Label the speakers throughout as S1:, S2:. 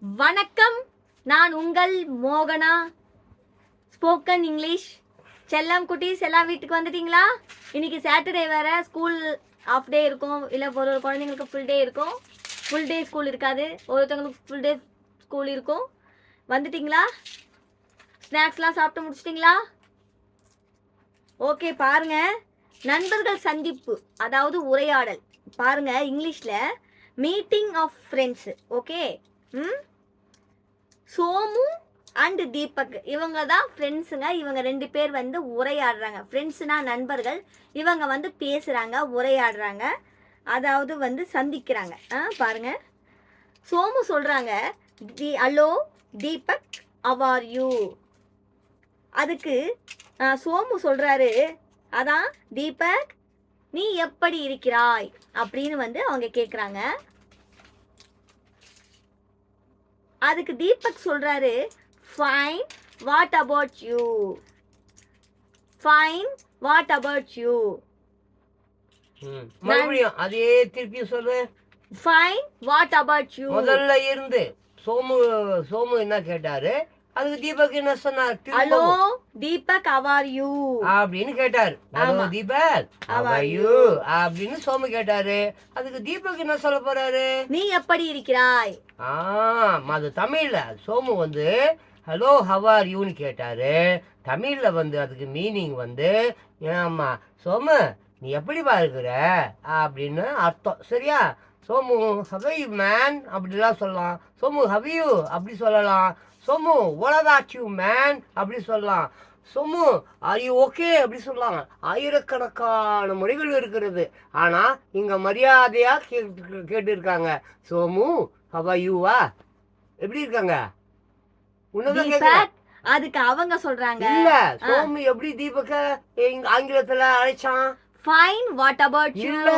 S1: வணக்கம், நான் உங்கள் மோகனா. Spoken English. செல்லம் குட்டீஸ் எல்லாம் வீட்டுக்கு வந்துட்டீங்களா? இன்னைக்கு சாட்டர்டே வேறு, ஸ்கூல் ஆஃப் டே இருக்கும், இல்லை ஒரு குழந்தைங்களுக்கு ஃபுல் டே இருக்கும். ஃபுல் டே ஸ்கூல் இருக்காது, ஒருத்தவங்களுக்கு ஃபுல் டே ஸ்கூல் இருக்கும். வந்துட்டிங்களா? ஸ்நாக்ஸ்லாம் சாப்பிட்டு முடிச்சிட்டிங்களா? ஓகே, பாருங்கள். நண்பர்கள் சந்திப்பு, அதாவது உரையாடல். பாருங்கள், இங்கிலீஷில் meeting of friends. Okay. Somu and Deepak இவங்க தான் ஃப்ரெண்ட்ஸுங்க. இவங்க 2 பேர் வந்து உரையாடுறாங்க. ஃப்ரெண்ட்ஸுனா நண்பர்கள். இவங்க வந்து பேசுகிறாங்க, உரையாடுறாங்க, அதாவது வந்து சந்திக்கிறாங்க. பாருங்க, சோமு சொல்கிறாங்க, hello Deepak, how are you. அதுக்கு சோமு சொல்கிறாரு, அதான் தீபக், நீ எப்படி இருக்கிறாய் அப்படின்னு வந்து அவங்க கேட்குறாங்க. அதுக்கு தீபக் சொல்றாரு, fine, what about you. Fine, what about you.
S2: மறுபடியும் அதே திருப்பி சொல்லு.
S1: Fine, what about you.
S2: முதல்ல இருந்து சோமு என்ன கேட்டாரு, அதுக்கு தீபக் என்ன சொன்னார்?
S1: Hello Deepak, how are you
S2: அப்படின்னு கேட்டாரு. Hello Deepak, how are you அப்படின்னு சோமு கேட்டாரு. அதுக்கு தீபக் என்ன சொல்ல போறாரு?
S1: நீ எப்படி இருக்கிறாய்.
S2: அது தமிழ்ல சோமு வந்து ஹலோ ஹவ் ஆர் யூன்னு கேட்டாரு. தமிழ்ல வந்து அதுக்கு மீனிங் வந்து, ஆமா சோமு நீ எப்படிப்பா இருக்கிற அப்படின்னு அர்த்தம். சரியா? சோமு ஹவ் யூ மேன் அப்படிலாம் சொல்லலாம். சோமு ஹவ் யூ அப்படி சொல்லலாம். Somu what about you man அப்படி சொல்லலாம். சோமு ஆர் யூ ஓகே அப்படி சொல்லலாம். ஆயிரக்கணக்கான மொழிகள் இருக்கிறது. ஆனா இங்க மரியாதையா கேட்டு இருக்காங்க. சோமு ஹவ் ஆர் யூவா எப்படி இருக்காங்க?
S1: அதுக்கு அவங்க சொல்றாங்க,
S2: இல்ல சோமு எப்படி தீபக்க ஆங்கிலத்துல அழைச்சான்?
S1: Fine, what about you.
S2: இல்ல,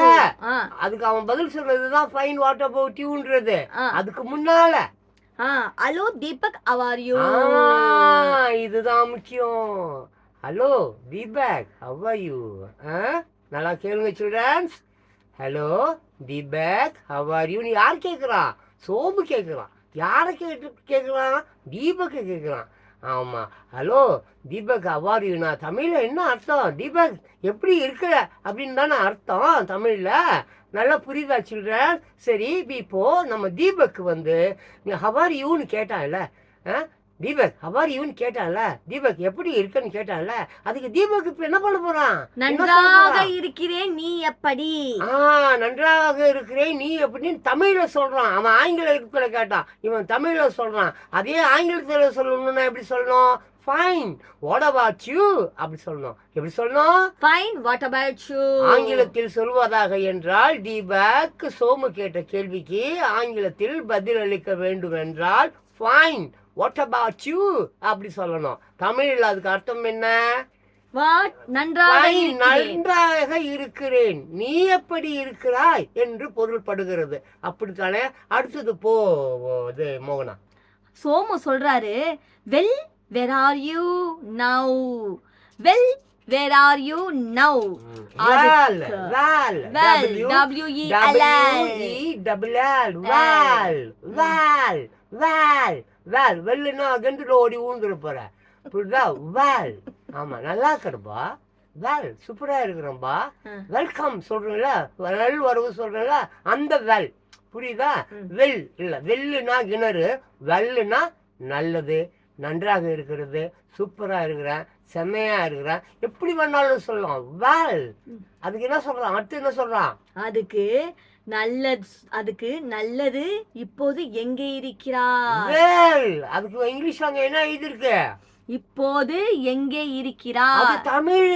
S2: அதுக்கு அவன் பதில் சொல்றதுதான் ஃபைன், வாட் அபவுட் யூன்றது. அதுக்கு முன்னால
S1: hello Deepak, how are you.
S2: இதுதான் முக்கியம். Hello Deepak, how are you. நல்லா கேளுங்க childrens. Hello Deepak, how are you. நீ யார் கேட்குறான்? சோமு கேட்குறான். யாரை கேட்குறான்? தீபக் கேட்குறான். ஆமா, hello Deepak, how are you. நான் தமிழ்ல என்ன அர்த்தம்? தீபக் எப்படி இருக்கிற அப்படின்னு தானே அர்த்தம் தமிழ்ல. நல்லா புரியுதா சில்ட்ரன்? சரி, இப்போ நம்ம தீபக் வந்து ஹவ் ஆர் யூன்னு கேட்டான்ல, தீபக் ஹவ் ஆர் யூன்னு கேட்டான்ல, தீபக் எப்படி இருக்குன்னு கேட்டான்ல, அதுக்கு தீபக் இப்ப என்ன பண்ண போறான்?
S1: நன்றாக இருக்கிறேன், நீ எப்படி.
S2: நன்றாக இருக்கிறேன், நீ எப்படின்னு தமிழ்ல சொல்றான். அவன் ஆங்கிலத்துல கேட்டான், இவன் தமிழ்ல சொல்றான். அதே ஆங்கிலத்துல சொல்லணும்னா எப்படி சொல்லணும்? ஃபைன், வாட் அபவுட் யூ அப்படி சொல்லணும். எப்படி சொல்லணும்?
S1: Fine, what about you.
S2: ஆங்கிலத்தில் சொல்வதாக என்றால், தீபக் சோமு கேட்ட கேள்விக்கு ஆங்கிலத்தில் பதில் அளிக்க வேண்டும் என்றால் ஃபைன், வாட் அபவுட் யூ அப்படி சொல்லணும். தமிழில் அதுக்கு அர்த்தம் என்ன? நன்றாக இருக்கிறேன், நீ எப்படி இருக்கிறாய் என்று பொருள்படுகிறது. அப்படித்தானே? அடுத்தது போ மோகனா.
S1: சோமு சொல்றாரு, well where are you now. Well, where are you now.
S2: well
S1: w e l
S2: well வெல்லுன்னா அகண்டுல ஓடி ஊந்துட போற. புரியுதா? well. ஆமா, நல்லா இருக்கிறப்பா. வெல் சூப்பரா இருக்கிறோம்பா. வெல்கம் சொல்றீங்களா, வெல் வரவு சொல்றீங்களா, அந்த வெல். புரியுதா? வெல் இல்ல, வெல்லுனா கிணறு, வெல்லுனா நல்லது, நன்றாக இருக்கிறது, சூப்பரா இருக்கிறேன், செம்மையா இருக்கிறேன், எப்படி வேணாலும் சொல்லலாம். வெல். அதுக்கு என்ன சொல்றான்? அடுத்து என்ன சொல்றான்?
S1: அதுக்கு நல்லது, இப்போது எங்கே இருக்கிறாய்.
S2: வெல். அதுக்கு இங்கிலீஷ்ல அங்க என்ன எழுதிருக்கு?
S1: இப்போது எங்கே இருக்கிறாய்.
S2: அது தமிழ்.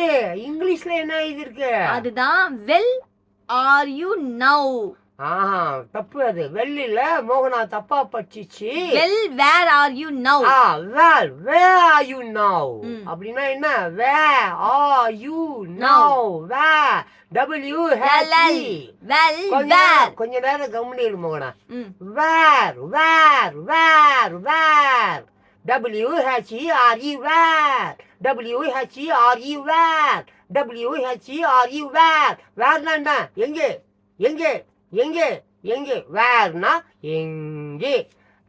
S2: இங்கிலீஷ்ல என்ன எழுதிருக்கு?
S1: அதுதான் வெல் ஆர் யூ நவ்.
S2: தப்பு. அது வெள்ளில மோகனா தப்பா படிச்சிச்சு.
S1: Well where are you now.
S2: Well where are you now அப்படின்னா என்ன? Where are you now. Where WHE.
S1: Well
S2: கொஞ்ச நேரம் கவனிச்சு இரு மோகனா. வேர் வேர் வேர் வேர் WHERE where. WHERE where. WHERE வேர். வேர்னா என்ன? எங்கே எங்கே எங்கே எங்கே? வேர்னா எங்கே.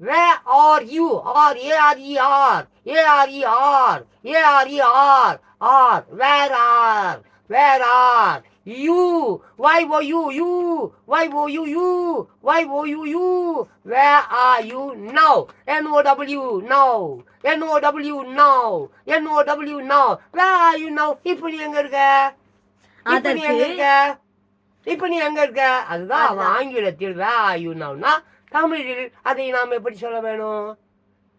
S2: Where are you? R-A-R-E-R. A-R-E-R. A-R-E-R. R. Where are? Where are? You. Y-O-U. Y-O-U. Y-O-U. Where are you now? N-O-W. Now. N-O-W. Now. N-O-W. Now. Where are you now? இப்போ நீ எங்க இருக்க? இப்போ நீ எங்க இருக்க? இப்போ நீ எங்க இருக்க? அதுதான் அவன் ஆங்கிலத்தில் where are you now-னா தமிழில் அதை நாம் எப்படி சொல்ல வேணும்?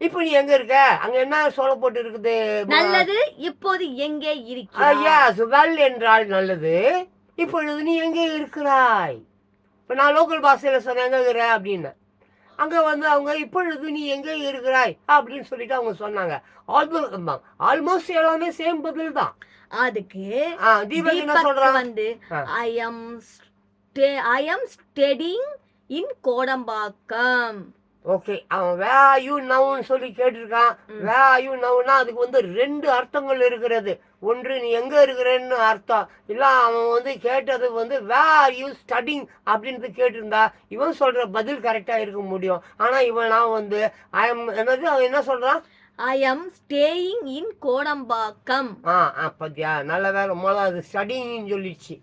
S2: இப்போ நீ எங்க இருக்க? அங்க என்ன சொல்ல போட்டு இருக்குது?
S1: நல்லது. இப்போது எங்கே இருக்கிறாய்?
S2: yes, well என்றால் நல்லது. இப்பொழுது நீ எங்கே இருக்கிறாய்? இப்போ நான் லோக்கல் பாஷையில் சொன்னேன் எங்க இருக்கிற அப்படின்னு. அங்கே வந்து அவங்க இப்பொழுது நீ எங்கே இருக்கிறாய் அப்படின்னு சொல்லிட்டு அவங்க சொன்னாங்க. ஆல்மோஸ்ட் எல்லாமே சேம் பதில் தான்.
S1: அதுக்கு
S2: தீபக் என்ன சொல்றான்
S1: வந்து I am studying in Kodambakkam.
S2: Okay, அவன் where are you now-ன்னு சொல்லி கேட்டிருக்கான். where are you now-னா அதுக்கு வந்து 2 அர்த்தங்கள் இருக்கிறது. ஒன்று நீ எங்க இருக்கிறன்னு அர்த்தம், இல்ல அவன் வந்து கேட்டது வந்து where are you studying அப்படின்னு கேட்டிருந்தா இவன் சொல்ற பதில் கரெக்டா இருக்க முடியும். ஆனா இவன் நான் வந்து என்னது அவன் என்ன சொல்றான்?
S1: I am staying in Kodambakkam.
S2: பத்தியா, நல்ல வேலை முதல்ல அது ஸ்டடிங்னு சொல்லிடுச்சு.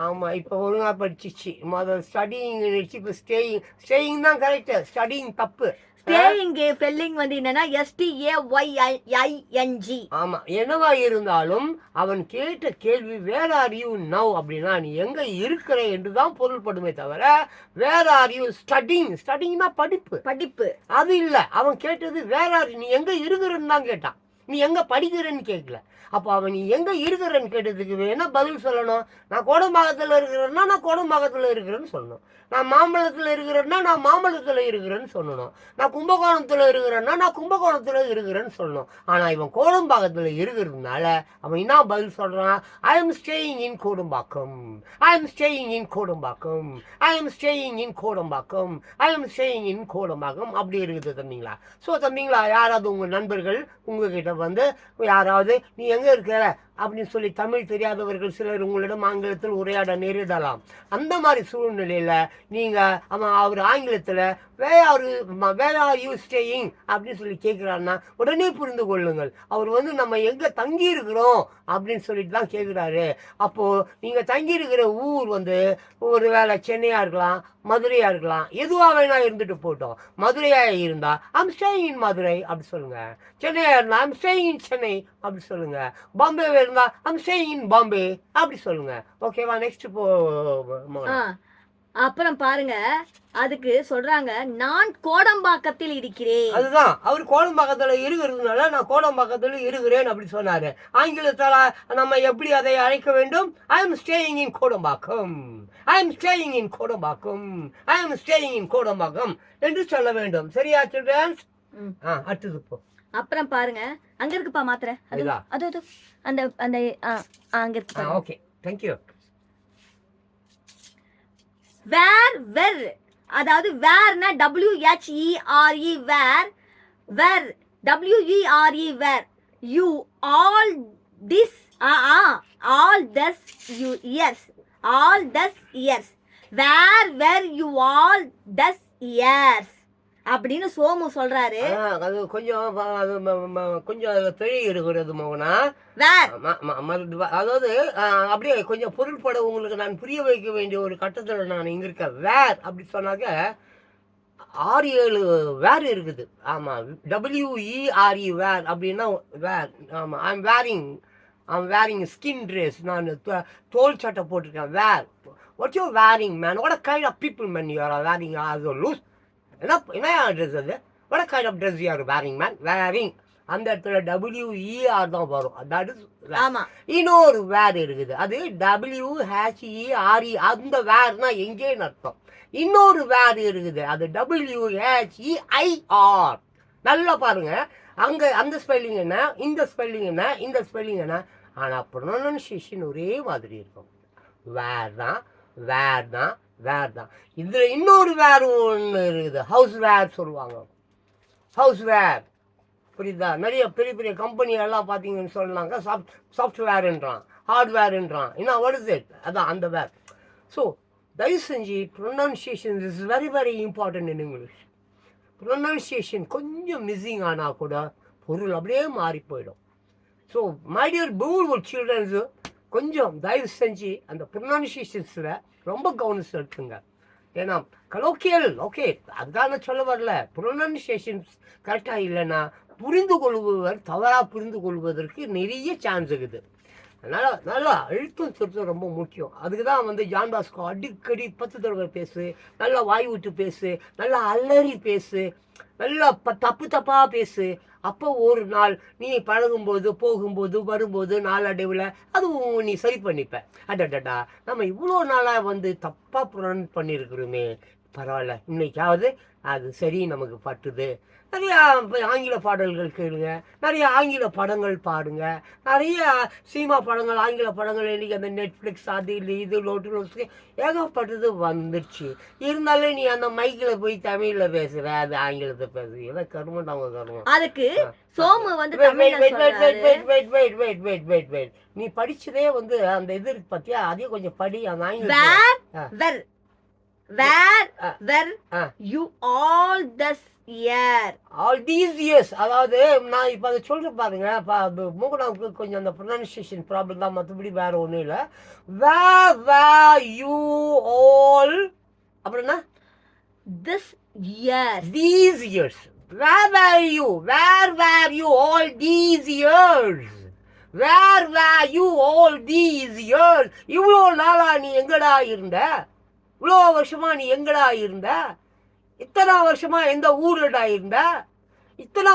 S2: ஆமாம், இப்போ ஒழுங்காக படிச்சிச்சு. முதல்ல ஸ்டடிங் இப்போ ஸ்டேயிங் தான் கரெக்டு, ஸ்டடிங் தப்பு.
S1: ஸ்டேயிங் ஸ்பெல்லிங் வந்து என்னன்னா STAYING.
S2: ஆமா, என்னவா இருந்தாலும் அவன் கேட்ட கேள்வி வேர் ஆர் யூ நவ் அப்படின்னா நீ எங்க இருக்கிற என்றுதான் பொருள்படுமே தவிர வேர் ஆர் யூ ஸ்டடிங்னா படிப்பு அது இல்ல. அவன் கேட்டது வேர் ஆர் நீ எங்க இருக்கிறன்னு தான் கேட்டான், நீ எங்க படிக்கிறன்னு கேட்கல. அப்போ அவன் நீ எங்க இருக்கிறன்னு கேட்டதுக்கு வேணா பதில் சொல்லணும். நான் கோடம்பாக்கத்தில் இருக்கிறேன்னா நான் கோடம்பாக்கத்தில் இருக்கிறேன்னு சொல்லணும். நான் மாம்பழத்தில் இருக்கிறேன்னா நான் மாம்பழத்தில் இருக்கிறேன்னு சொல்லணும். நான் கும்பகோணத்தில் இருக்கிறேன்னா நான் கும்பகோணத்தில் இருக்கிறேன்னு சொல்லணும். ஆனால் இவன் கோடம்பாக்கத்தில் இருக்கிறதுனால அவன் என்ன பதில் சொல்கிறான்? I am staying in Kodambakkam, I am staying in Kodambakkam, I am staying in Kodambakkam, I am staying in Kodambakkam அப்படி இருக்குது தம்பிங்களா. ஸோ தம்பிங்களா, யாராவது உங்கள் நண்பர்கள் உங்ககிட்ட வந்து யாராவது நீ எங்கே இருக்கிற அப்படின்னு சொல்லி தமிழ் தெரியாதவர்கள் சிலர் உங்களிடம் ஆங்கிலத்தில் உரையாட நேரிடலாம். அந்த மாதிரி சூழ்நிலையில் நீங்கள் அவர் ஆங்கிலத்தில் வேர் ஆர் யூ ஸ்டேயிங் அப்படின்னு சொல்லி கேட்குறாருன்னா உடனே புரிந்து கொள்ளுங்கள், அவர் வந்து நம்ம எங்கே தங்கி இருக்கிறோம் அப்படின்னு சொல்லிட்டு தான் கேட்குறாரு. அப்போது நீங்கள் தங்கியிருக்கிற ஊர் வந்து ஒரு வேளை சென்னையாக இருக்கலாம், மதுரையாக இருக்கலாம், எதுவாக வேணா இருந்துட்டு போட்டோம். மதுரையாக இருந்தால் ஐம் ஸ்டேயிங் இன் மதுரை அப்படி சொல்லுங்கள். சென்னையாக இருந்தால் ஐம் ஸ்டேயிங் இன் சென்னை அப்படி சொல்லுங்கள். பாம்பே இருந்தால் ஐம் ஸ்டேயிங் இன் பாம்பே அப்படி சொல்லுங்கள். ஓகேவா? நெக்ஸ்ட்
S1: அப்புறம் பாருங்க, அதுக்கு சொல்றாங்க நான் கோடம்பாக்கத்தில் இருக்கிறேன்.
S2: அதுதான் அவர் கோடம்பாக்கத்தில் இருக்கிறதுனால நான் கோடம்பாக்கத்தில் இருக்கிறேன் அப்படி சொன்னாரு. ஆங்கிலத்தால நம்ம எப்படி அதை அழைக்க வேண்டும்? I am staying in Kodambakkam, I am staying in Kodambakkam, I am staying in Kodambakkam என்று சொல்ல வேண்டும். சரியா சில்ட்ரன்ஸ்? அடுத்தது போ.
S1: அப்புறம் பாருங்க, அங்க இருக்குப்பா மாத்திரை. அது அந்த அந்த அங்க இருக்கு.
S2: Okay, thank you.
S1: வேர் அதாவது வேர்னா WHERE were WERE were you all this years were you all this years அப்படின்னு சோமு சொல்றாரு.
S2: அது கொஞ்சம் தெரிய இருக்கிறது மோகனா. அதாவது அப்படியே கொஞ்சம் பொருள்பட உங்களுக்கு நான் புரிய வைக்க வேண்டிய ஒரு கட்டத்தில் நான் இங்க இருக்கேன். வேர் அப்படி சொன்னாக்க 6-7 வேர் இருக்குது. ஆமாம், WERE வேர் அப்படின்னா வேர். ஆமாம், ஐம் வேரிங் ஸ்கின் ட்ரெஸ், நான் தோல் சட்டை போட்டிருக்கேன். Where what you wearing man, what a kind of people man you are wearing as a loose. என்ன ட்ரெஸ் அது? what kind of dress you are wearing man? wearing அந்த இடத்துல WER தான் வரும். That is. இன்னொரு வேர் இருக்குது, அது WHERE. அந்த வேர்னா எங்கேன்னு அர்த்தம். இன்னொரு வேர் இருக்குது, அது WHEIR. நல்லா பாருங்க, அங்க அந்த ஸ்பெல்லிங் என்ன, இந்த ஸ்பெல்லிங் என்ன, இந்த ஸ்பெல்லிங் என்ன, ஆனா ப்ரொனன்சியேஷன் ஒரே மாதிரி இருக்கும். வேர் தான், வேர் தான், வேர் தான். இதுல இன்னொரு வேர் ஒன்று இருக்குது, ஹவுஸ் வேர் சொல்லுவாங்க. ஹவுஸ் வேர் புரியுதா? நிறைய பெரிய பெரிய கம்பெனி எல்லாம் பார்த்தீங்கன்னு சொன்னாங்க சாஃப்ட்வேர்ன்றான், ஹார்ட்வேர்ன்றான். என்ன வாட் இஸ் இட்? அதான் அந்த வேர். ஸோ தயவு செஞ்சு pronunciation is very very important in English. Pronunciation கொஞ்சம் மிஸ்ஸிங் ஆனால் கூட பொருள் அப்படியே மாறி போயிடும். So my dear beautiful childrens, கொஞ்சம் தயவு செஞ்சு அந்த ப்ரொனன்சியேஷன்ஸில் ரொம்ப கவனம் செலுத்துங்க. ஏன்னா கலோக்கியல் ஓகே, அதுதான் நான் சொல்ல வரல. ப்ரொனன்சியேஷன்ஸ் கரெக்டாக இல்லைன்னா புரிந்து கொள்பவர் தவறாக புரிந்து கொள்வதற்கு நிறைய சான்ஸ் இருக்குது. அதனால் நல்லா அழுத்தம் திருத்தம் ரொம்ப முக்கியம். அதுக்கு தான் வந்து ஜான் பாஸ்கோ அடிக்கடி 10 தடவை பேசு, நல்லா வாய் விட்டு பேசு, நல்லா அலறி பேசு, நல்லா தப்பாக பேசு. அப்போ ஒரு நாள் நீ பழகும்போது போகும்போது வரும்போது நாளடைவில் அதுவும் நீ சரி பண்ணிப்ப. அடடா, நம்ம இவ்வளோ நாளாக வந்து தப்பாக ப்ரொனவுன்ஸ் பண்ணியிருக்கிறோமே, பரவாயில்ல இன்னைக்காவது அது சரி நமக்கு பட்டுது. நிறையா ஆங்கில பாடல்கள் கேளுங்க, நிறைய ஆங்கில படங்கள் பாடுங்க, நிறைய சினிமா படங்கள் ஆங்கில படங்கள் இன்றைக்கி அந்த நெட்ஃப்ளிக்ஸ் அது இல்லை இது லோட்டு ஏகப்பட்டது வந்துடுச்சு. இருந்தாலும் நீ அந்த மைக்கில் போய் தமிழில் பேசுகிற, அது ஆங்கிலத்தை பேசுகிற, ஏதோ கருமம் அவங்க கருமம்.
S1: அதுக்கு சோமு வந்து
S2: வெயிட், நீ படிச்சதே வந்து அந்த இது இருக்கு பார்த்தியா, அதையும் கொஞ்சம் படி. அந்த ஆங்கில
S1: where you all this year,
S2: all these years, அதாவது நான் இப்போ அதை சொல்கிறேன் பாருங்க. மூகனாவுக்கு கொஞ்சம் அந்த ப்ரொனன்சியேஷன் ப்ராப்ளம் தான், மற்றபடி வேறு ஒன்றும் இல்லை. where you all அப்படின்னா
S1: this year,
S2: these years. where were you all these years? where were you all these years? இவ்வளோ நாளா நீ எங்கடா இருந்த? இவ்வளோ வருஷமா நீ எங்கடா இருந்த? இத்தனை வருஷமா எந்த ஊர்லடா இருந்த? இத்தனை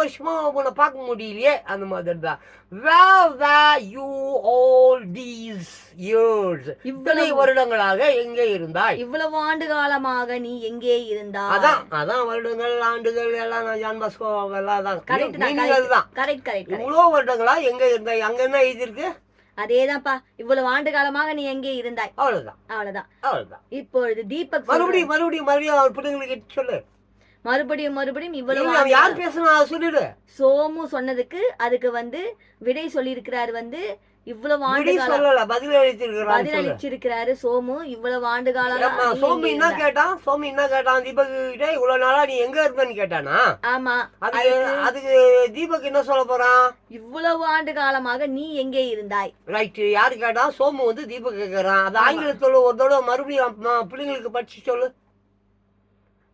S2: வருஷமா உன்னை பார்க்க முடியலையே. அந்த மாதிரி தான் where were you all these years? இத்தனை வருடங்களாக எங்கே இருந்தாய்?
S1: இவ்வளவு ஆண்டு காலமாக நீ எங்கே இருந்தாய்?
S2: அதான் வருடங்கள் ஆண்டுகள் எல்லாம் ஜான் பாஸ்கோ எல்லாம் தான்.
S1: கரெக்ட்.
S2: இவ்வளோ வருடங்களா எங்கே இருந்தாய்? அங்கே என்ன எழுதியிருக்கு?
S1: அதேதான்ப்பா, இவ்வளவு ஆண்டு காலமாக நீ எங்கே இருந்தாய்.
S2: அவ்வளவுதான்.
S1: இப்பொழுது தீபக்
S2: மறுபடியும் அவர் பிள்ளைங்களுக்கு சொல்லு.
S1: மறுபடியும் இவ்வளவு
S2: யார் பேசணும் சொல்லிடு.
S1: சோமு சொன்னதுக்கு அதுக்கு வந்து விடை சொல்லி இருக்கிறாரு. வந்து இவ்வளவு ஆண்டு காலம்
S2: பதில்
S1: அளிச்சிருக்கிறாரு சோமு. இவ்வளவு ஆண்டு காலம்
S2: சோமு என்ன கேட்டான் தீபக் கிட்ட, இவ்வளவு நாளா நீ எங்க இருந்தன்னு கேட்டானா?
S1: ஆமா.
S2: அதுக்கு தீபக் என்ன சொல்ல போறான்?
S1: இவ்வளவு ஆண்டு காலமாக நீ எங்கே இருந்தாய்.
S2: ரைட். யாரு கேட்டா? சோமு வந்து தீபக் கேட்கறான். அது ஆங்கிலத்தோட ஒரு தடவை மறுபடியும் பிள்ளைங்களுக்கு படிச்சு சொல்லு.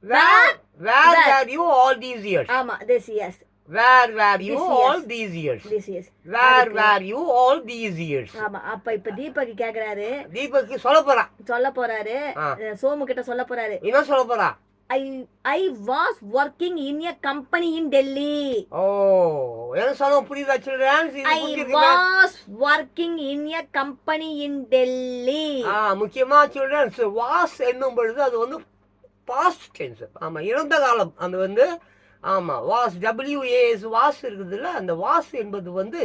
S2: Where were you all these years?
S1: ஆமா, this years.
S2: Where were you all these years? Where were you all these years?
S1: ஆமா. அப்ப இப்ப தீபக் கேக்குறாரு.
S2: தீபக் சொல்ல போறாரு.
S1: சோமு கிட்ட சொல்ல போறாரு.
S2: என்ன சொல்ல போறா?
S1: I was working in a company in Delhi.
S2: என்ன சொல்ல புரியுதா children?
S1: I was working in a company in Delhi.
S2: முக்கியமா children, was என்னும் பொழுது அது வந்து past tense. ஆமா, இறந்த காலம். அது வந்து ஆமா வாஸ் WAS வாஸ் இருக்குதுல்ல, அந்த வாஸ் என்பது வந்து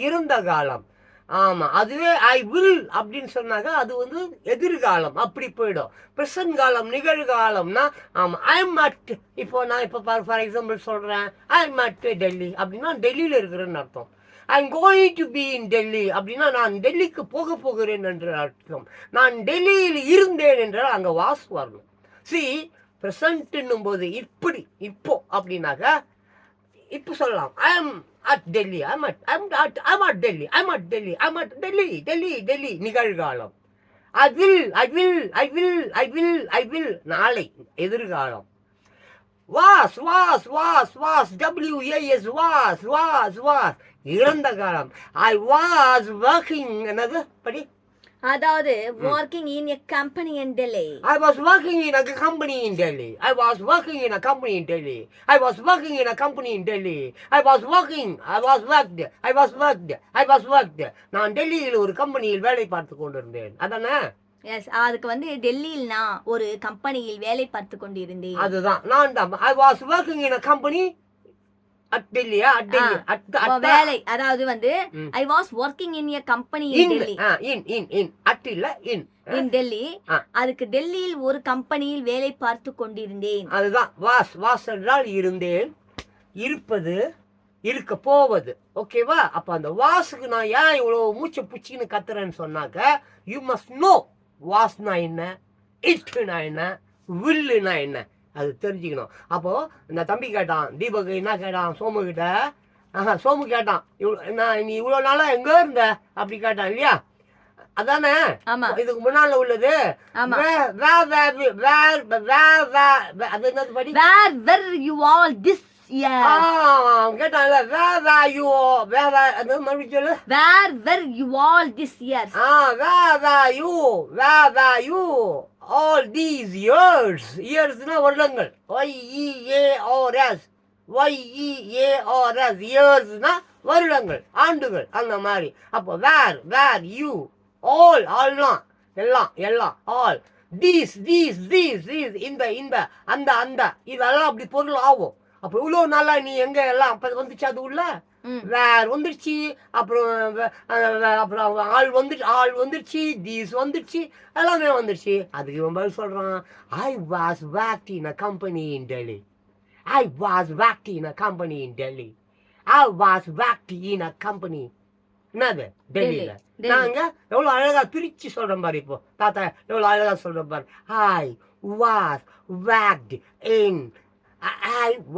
S2: இறந்த காலம். ஆமா, அதுவே ஐ வில் அப்படின்னு சொன்னாக்க அது வந்து எதிர்காலம் அப்படி போயிடும். ப்ரெசன்ட் காலம் நிகழ்காலம்னா ஆமா ஐ எம் அட், நான் இப்போ ஃபார் எக்ஸாம்பிள் சொல்றேன் ஐ எம் அட் டெல்லி அப்படின்னா டெல்லியில இருக்கிறேன்னு அர்த்தம். I am going to be in Delhi அப்படின்னா நான் டெல்லிக்கு போகிறேன் என்ற அர்த்தம். நான் டெல்லியில் இருந்தேன் என்றால் அங்கே வாஸ் வரணும். ப்ரெசன்ட்னும் போது இப்போ அப்படின்னாக்கா இப்போ சொல்லலாம் I am at Delhi, Delhi நிகழ்காலம். ஐ வில் நாளை எதிர்காலம். வாஸ் WAS இறந்த காலம். ஐ வாஸ் ஒர்க்கிங் என்னது படி,
S1: அதாவது working in a company in Delhi.
S2: I was working in a company in Delhi. I was working in a company in Delhi. I was working in a company in Delhi. I was worked. நான் டெல்லியில் ஒரு கம்பெனியில் வேலை பார்த்து கொண்டிருந்தேன். அதானே?
S1: S, அதுக்கு வந்து டெல்லியில் நான் ஒரு கம்பெனியில் வேலை பார்த்து கொண்டிருந்தேன்.
S2: அதுதான் நான் தான். I was working in a company at Delhi.
S1: வேலை, அதாவது வந்து I was working in a company in Delhi. in Delhi. அதுக்கு டெல்லியில் ஒரு கம்பெனியில் வேலை பார்த்து கொண்டிருந்தேன்.
S2: அதுதான் வாஸ் என்றால் இருந்தேன், இருப்பது, இருக்க போவது. ஓகேவா? அப்ப அந்த வாஸுக்கு நான் ஏன் இவ்வளவு மூச்சை புச்சின்னு கத்துறேன்னு சொன்னாக்க யூ மஸ்ட் நோ வாஸ்னா என்ன, இட்னா என்ன, வில்லுனா என்ன. அது தெரிஞ்சுக்கணும். அப்போது இந்த தம்பி கேட்டான், தீபக் என்ன கேட்டான் சோமு கிட்ட, சோமு கேட்டான், நீ இவ்வளோ நாளாக எங்கே இருந்த அப்படி கேட்டான் இல்லையா? அதானே இதுக்கு முன்னால உள்ளது. அது என்னது படி? கேட்டான்ல where were you மறுபடியும் சொல்லு.
S1: where were you all this years?
S2: where were you all these years? yearsனா வருடங்கள். YEARS yearsனா வருடங்கள், ஆண்டுகள், அந்த மாதிரி. அப்போ where you all ஆல்லாம் எல்லாம் all these இந்த அந்த இதெல்லாம் அப்படி பொருள் ஆகும். அப்போ இவ்வளோ நாளா நீ எங்க எல்லாம் அப்போ வந்துச்சு அது உள்ள வேர் வந்துடுச்சு. அப்புறம் ஆள் வந்துடுச்சு, தீஸ் வந்துடுச்சு, எல்லாமே வந்துடுச்சு. அதுக்கு இவன் பதில் சொல்றான், I was worked in a company in Delhi. என்னது டெல்லியில. நாங்க எவ்வளவு அழகா பிரிச்சு சொல்றோம் பாரு. இப்போ தாத்தா எவ்வளவு அழகா சொல்றோம் பாரு. I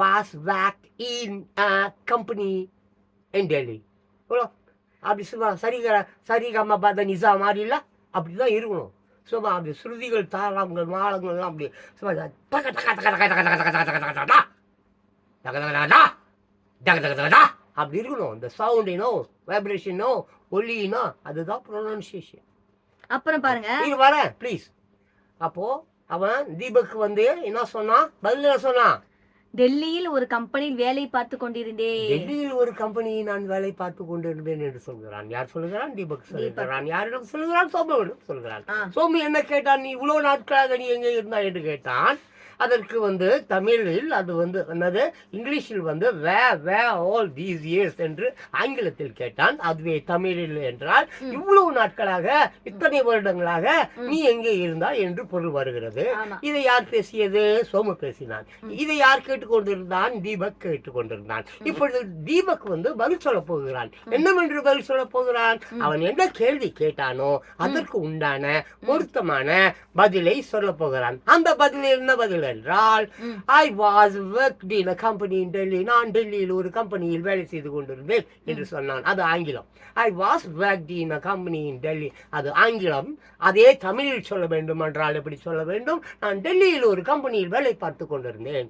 S2: was worked in a company in Delhi. அப்படி சும்மா சரிகமா பார்த்த நிசா மாதிரி இல்லை, அப்படிதான் இருக்கணும். சும்மா அப்படி ஸ்ருதிகள் தாளங்கள் மாளங்கள்லாம் அப்படி சும்மா அப்படி இருக்கணும். இந்த சவுண்டினோ வைப்ரேஷனோ ஒலினோ அதுதான் ப்ரொனன்சியேஷன்.
S1: அப்புறம் பாருங்க,
S2: இது வரேன் ப்ளீஸ். அப்போ அவன் தீபக் வந்து என்ன சொன்னான், பதில் சொன்னான்,
S1: டெல்லியில் ஒரு கம்பெனியில் வேலை பார்த்து கொண்டிருந்தேன்.
S2: டெல்லியில் ஒரு கம்பெனியில் நான் வேலை பார்த்து கொண்டிருந்தேன் என்று சொல்கிறான். யார் சொல்லுகிறான்? தீபக் சொல்லுகிறான். யாரிடம் சொல்லுகிறான்? சோமுவிடம் சொல்கிறான். சோமு என்ன கேட்டான், நீ இவ்வளவு நாட்களாக நீ எங்கே இருந்தா என்று கேட்டான். அதற்கு வந்து தமிழில் அது வந்து என்னது, இங்கிலீஷில் வந்து வே ஆல் தீஸ் இயர்ஸ் என்று ஆங்கிலத்தில் கேட்டான். அதுவே தமிழில் என்றால் இவ்வளவு நாட்களாக இத்தனை வருடங்களாக நீ எங்கே இருந்தாய் என்று பொருள் வருகிறது. இதை யார் பேசியது? சோமு பேசினான். இதை யார் கேட்டுக்கொண்டிருந்தான்? தீபக் கேட்டுக்கொண்டிருந்தான். இப்பொழுது தீபக் வந்து பதில் சொல்ல போகிறான். என்னவென்று பதில் சொல்ல போகிறான்? அவன் என்ன கேள்வி கேட்டானோ அதற்கு உண்டான பொருத்தமான பதிலை சொல்ல போகிறான். அந்த பதில் என்ன பதில் என்றால், I was worked in a company in Delhi. நான் டெல்லியில் ஒரு கம்பெனியில் வேலை செய்து கொண்டிருந்தேன் என்று சொன்னான். அது ஆங்கிலம். I was worked in a company in Delhi. அது ஆங்கிலம். அதே தமிழில் சொல்ல வேண்டும் என்றால் எப்படி சொல்ல வேண்டும்? நான் டெல்லியில் ஒரு கம்பெனியில் வேலை பார்த்து கொண்டிருந்தேன்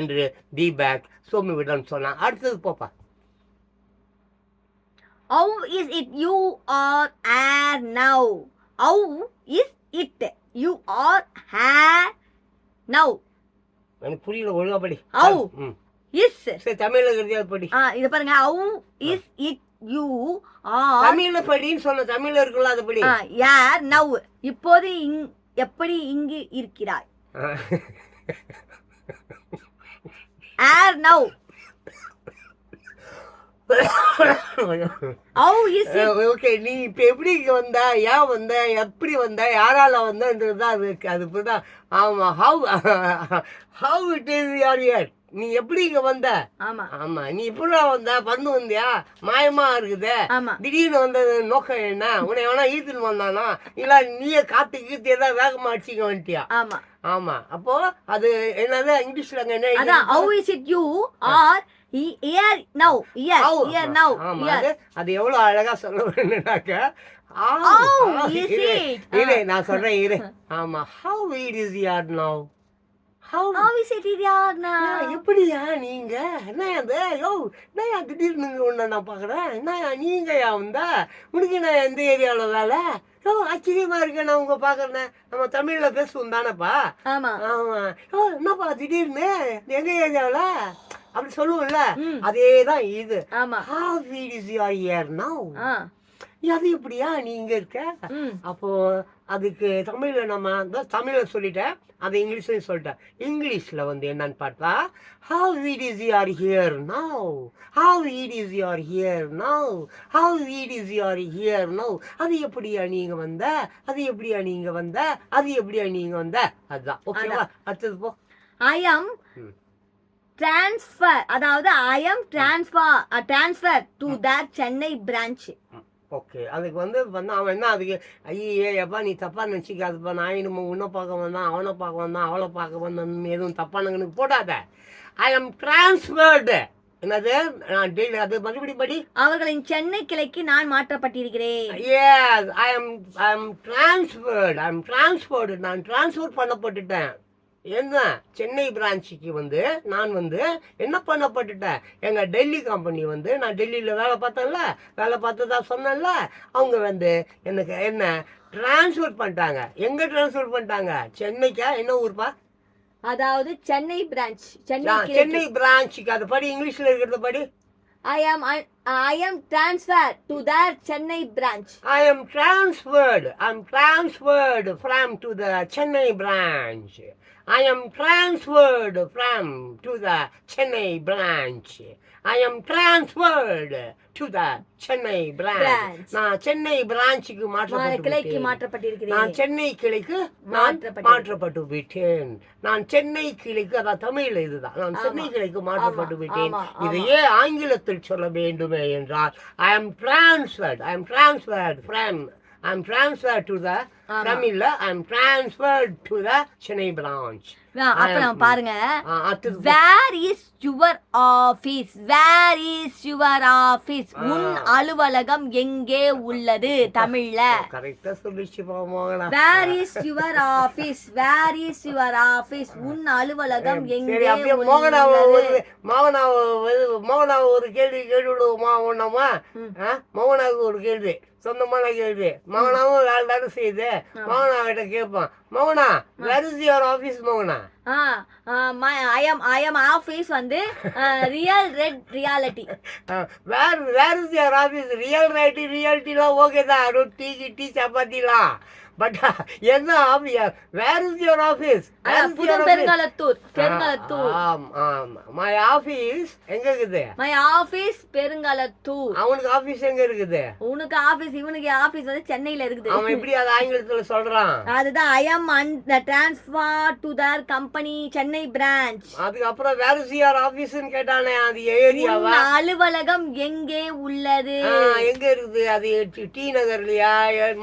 S2: என்று தீபக் சோமுவிடம் சொன்னான். அடுத்தது போப்பா.
S1: How is it you are here now? How is it you are here now?
S2: எனக்கு புரியல, ஒழுங்கா படி.
S1: How is
S2: சரி தமிழ்ல எழுதியா படி.
S1: இத பாருங்க, how is it you are,
S2: தமிழ்ல படின்னு சொன்ன, தமிழ்ல இருக்குல்ல அது படி.
S1: here now, இப்போது எப்படி இங்கு இருக்கிறாய்? here now.
S2: ஓகே, நீ இப்ப எப்படி இங்க வந்த, ஏன் வந்த, எப்படி வந்த, யாரால வந்தா அது. ஆமா, how it is your year. நீ எப்படி இங்க வந்த? ஆமா, நீ இப்படா வந்த? பறந்து வந்தியா? மாயமா இருக்குது. திடீர்னு வந்தது நோக்கம் என்ன? உன்னை எவனா ஈத்துன்னு வந்தானா, இல்ல நீயே காத்து கீத்து ஏதாவது வேகமா அடிச்சிக்க வந்துட்டியா? ஆமா. அப்போ அது என்னது இங்கிலீஷ்ல என்ன?
S1: how is it you are here now?
S2: அது எவ்வளவு அழகா சொல்ல வேணும்னாக்க, நான் சொல்றேன் இரு. ஆமா, how it is here now.
S1: How is it here now?
S2: எப்படியா நீங்க? என்னையா திடீர்னு ஒண்ணு நான் பாக்குறேன். என்னையா நீங்க வந்த? உனக்கு நான் எந்த ஏரியாவில் வேலை? ஆச்சரியமா இருக்கேன் நான் உங்க பாக்குறேன். நம்ம தமிழ்ல பேசுவோம் தானேப்பா? ஆமா. என்னப்பா திடீர்னு எங்க ஏரியாவில் அப்படி சொல்லுவோம்ல, அதேதான் இது. How it is here now. அது எப்படியா நீ இங்க இருக்க? அப்போ அதுக்கு தமிழ்ல நம்ம தமிழ்ல சொல்லிட்டேன், அது இங்கிலீஷ்லயும் சொல்லிட்டேன். இங்கிலீஷ்ல வந்து என்னன்னு பார்த்தா, how it is here now. அது எப்படியா நீங்க வந்த? அதுதான். ஓகேவா? அடுத்தது போ.
S1: I am transfer, அதாவது I am transfer to their Chennai branch.
S2: Okay, அதுக்கு வந்து அவன் என்ன அதுக்கு ஐயே எப்பா நீ தப்பா நினச்சிக்காதுப்பா, நான் நம்ம உன்னை பார்க்க வந்தான், அவனை பார்க்க வந்தான், அவளை பார்க்க வந்தான், எதுவும் தப்பானங்கன்னு போடாத. ஐ எம் டிரான்ஸ்ஃபர்டு. என்னது? நான் டெய்லி அது மறுபடியும் படி.
S1: அவர்களின் சென்னை கிளைக்கு நான் மாற்றப்பட்டிருக்கிறேன்.
S2: Yes, I am transferred. நான் டிரான்ஸ்ஃபர் பண்ணப்பட்டுட்டேன். என்ன? சென்னை பிரான்ச்சுக்கு வந்து நான் வந்து என்ன பண்ணப்பட்டுட்டேன், எங்கள் டெல்லி கம்பெனி வந்து நான் டெல்லியில் வேலை பார்த்தேன்ல, வேலை பார்த்ததா சொன்னேன்ல, அவங்க வந்து எனக்கு என்ன ட்ரான்ஸ்ஃபர் பண்ணிட்டாங்க. எங்கே ட்ரான்ஸ்ஃபர் பண்ணிட்டாங்க? சென்னைக்கா? என்ன ஊர்ப்பா?
S1: அதாவது சென்னை பிரான்ச்,
S2: சென்னை பிரான்ச்சுக்கு. அது படி, இங்கிலீஷில் இருக்கிறத படி.
S1: I am transferred to their Chennai branch.
S2: I am transferred from to the Chennai branch. I am transferred from to the Chennai branch. I am transferred to the Chennai branch. நான் சென்னை பிரான்ச்சுக்கு
S1: கிளைக்கு மாற்றப்பட்டிருக்கிறேன்.
S2: நான் சென்னை கிளைக்கு மாற்றப்பட்டு விட்டேன். நான் சென்னை கிளைக்கு, அதான் தமிழ்ல இதுதான், நான் சென்னை கிளைக்கு மாற்றப்பட்டு விட்டேன். இதையே ஆங்கிலத்தில் சொல்ல வேண்டுமே என்றால் I am transferred to the தமிழ்ல I am transferred to the Chennai branch.
S1: அப்புறம் பாருங்க, where is your office? Where is your office? உன் அலுவலகம் எங்கே உள்ளது? தமிழ்ல
S2: கரெக்ட்டா சொல்லிச்சு போங்க.
S1: where is your office? where is your office? உன் அலுவலகம் எங்கே உள்ளது?
S2: மோகனா ஒரு கேள்வி கேட்டுவிடுவோமா? ஒண்ணாமா மோகனாவுக்கு ஒரு கேள்வி, சொந்தமான கேள்வி. மோகனாவும் வேலை தானே செய்யுது. மோகனா கிட்ட கேட்பான், மோகனா where is your office? மோகனா
S1: I am office வந்து real red reality.
S2: where is your office? ரியாலிட்டிலாம் ஓகே தான், டீ சப்பாத்திலாம். பட் என்ன office? Where is your office?
S1: Perungalathur.
S2: My office எங்க இருக்குது?
S1: My office Perungalathur.
S2: அவனுக்கு ஆஃபீஸ் எங்க இருக்குது?
S1: உனக்கு ஆஃபீஸ், இவனுக்கு ஆஃபீஸ் வந்து சென்னையில இருக்குது.
S2: அவன் எப்படி அது ஆங்கிலத்துல சொல்றான்?
S1: அதுதான் I am transferred to their company Chennai branch.
S2: அதுக்கு அப்புறம் வேர் இஸ் யுவர் ஆஃபீஸ்னு கேட்டானே, அது ஏரியாவா?
S1: அலுவலகம் எங்கே உள்ளது?
S2: எங்க இருக்குது அது? டி நகர்லயா,